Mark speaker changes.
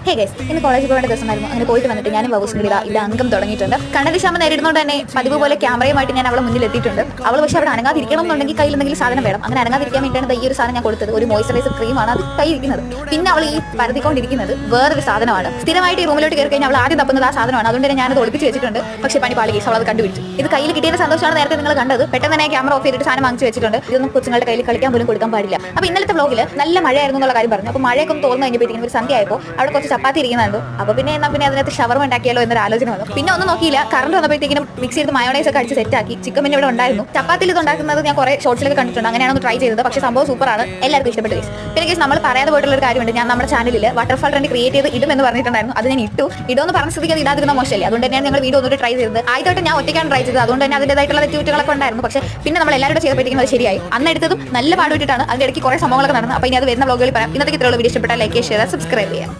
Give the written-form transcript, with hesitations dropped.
Speaker 1: Hey guys, ഇന്ന് കോളേജിൽ പോകേണ്ട ദിവസമായിരുന്നു. അങ്ങനെ പോയിട്ട് വന്നിട്ട് ഞാനും വൗസും കൂടി ഇത് അംഗം തുടങ്ങിയിട്ടുണ്ട്. കണ്ണടിശാമ നേരിടുന്നതുകൊണ്ട് തന്നെ പതിവ് പോലെ ക്യാമറയുമായിട്ട് ഞാൻ അവളെ മുന്നിൽ എത്തിയിട്ടുണ്ട്. അവൾ പക്ഷേ അവിടെ അനങ്ങാതിരിക്കണം എന്നുണ്ടെങ്കിൽ കയ്യിൽ എന്തെങ്കിലും സാധനം വേണം. അങ്ങനെ അനങ്ങാതിരിക്കാൻ വേണ്ടിയാണ് ഈ ഒരു സാധനം ഞാൻ കൊടുത്തത്. ഒരു മോയ്സ്ചറൈസർ ക്രീമാണ് അത് കയ്യിരിക്കുന്നത്. പിന്നെ അവൾ ഈ പരതിക്കൊണ്ടിരിക്കുന്നത് വേറൊരു സാധനമാണ്. സ്ഥിരമായിട്ട് ഈ റൂമിലോട്ട് കയറി കഴിഞ്ഞാൽ അവൾ ആദ്യം തപ്പുന്നത് ആ സാധനമാണ്. അതുകൊണ്ട് തന്നെ ഞാനത് ഒളിപ്പിച്ച് വെച്ചിട്ടുണ്ട്. പക്ഷേ പണി പാളി കേസ് അവൾ അത് കണ്ടുപിടിച്ചു. ഇത് കയ്യിൽ കിട്ടിയ സന്തോഷമാണ് നേരത്തെ നിങ്ങൾ കണ്ടത്. പെട്ടെന്ന് തന്നെ ക്യാമറ ഓഫ് ചെയ്തിട്ട് സാധനം വാങ്ങിച്ച് വെച്ചിട്ടുണ്ട്. ഇതൊന്നും കൊച്ചുങ്ങളുടെ കയ്യിൽ കളിക്കാൻ പോലും കൊടുക്കാൻ പാടില്ല. അപ്പോൾ ഇന്നലത്തെ വ്ലോഗിൽ നല്ല മഴയായിരുന്നു എന്നുള്ള കാര്യം പറഞ്ഞു. അപ്പോൾ മഴയൊക്കെ തോന്നുന്നു കഴിഞ്ഞപ്പോഴത്തേക്കും ഒരു സന്ധ്യ ആയപ്പോൾ അവിടെ കുറച്ച് ചപ്പാത്തി ഇരിക്കുന്നുണ്ട്. അപ്പോൾ പിന്നെ അതിനകത്ത് ഷവർമ ഉണ്ടാക്കിയാലോ എന്നൊരു ആലോചന വന്നു. പിന്നെ ഒന്നും നോക്കിയില്ല, കറണ്ട് വന്നപ്പോഴത്തേക്കും മിക്സ് ചെയ്ത് മയോണൈസ് ഒക്കെ അടിച്ച് സെറ്റാക്കി. ചിക്കൻ പിന്നെ ഇവിടെ ഉണ്ടായിരുന്നു. ചപ്പാത്തിയിൽ ഇത് ഉണ്ടാക്കുന്നത് ഞാൻ കുറേ ഷോർട്സിലൊക്കെ കണ്ടിട്ടുണ്ട്. അങ്ങനെയാണ് ഒന്ന് ട്രൈ ചെയ്തത്. പക്ഷേ സംഭവം സൂപ്പറാണ്, എല്ലാവർക്കും ഇഷ്ടപ്പെട്ടു. പിന്നെ കേസ് നമ്മൾ പറയാതെ പോയിട്ടുള്ള ഒരു കാര്യമുണ്ട്. ഞാൻ നമ്മുടെ ചാനലിൽ വാട്ടർഫാൾ ട്രെൻഡ് ക്രിയേറ്റ് ചെയ്ത് ഇടുമെന്ന് പറഞ്ഞിട്ടുണ്ടായിരുന്നു. അത് ഞാൻ ഇടുമെന്ന് പറഞ്ഞ സ്ഥിതിക്ക് അത് ഇടാതിരുന്ന മോശമല്ലേ. അതുകൊണ്ട് തന്നെയാണ് ഞങ്ങൾ വീഡിയോ ഒന്നുകൂടി ട്രൈ ചെയ്തത്. ആദ്യമായിട്ട് ഞാൻ ഒറ്റയ്ക്കാണ് ട്രൈ ചെയ്തത്. അതുകൊണ്ട് തന്നെ അതിൻ്റെതായിട്ടുള്ള തെറ്റുകുറ്റങ്ങളൊക്കെ ഉണ്ടായിരുന്നു. പക്ഷേ പിന്നെ നമ്മൾ എല്ലാവരും ചെയ്തപ്പോഴത്തേക്കും അത് ശരിയായി. അന്ന് എടുത്തതും നല്ല പാടുപെട്ടിട്ടാണ്. അതിൻ്റെ ഇടയ്ക്ക് കുറേ സംഭവങ്ങളൊക്കെ നടന്നു. അപ്പോൾ ഇനി അത് വരുന്ന വ്ലോഗുകളിൽ പറയാം. ഇന്നത്തെ ഇത്രയുള്ള വീഡിയോ ഇഷ്ടപ്പെട്ടാൽ ലൈക്ക്, ഷെയർ, സബ്സ്ക്രൈബ് ചെയ്യാം.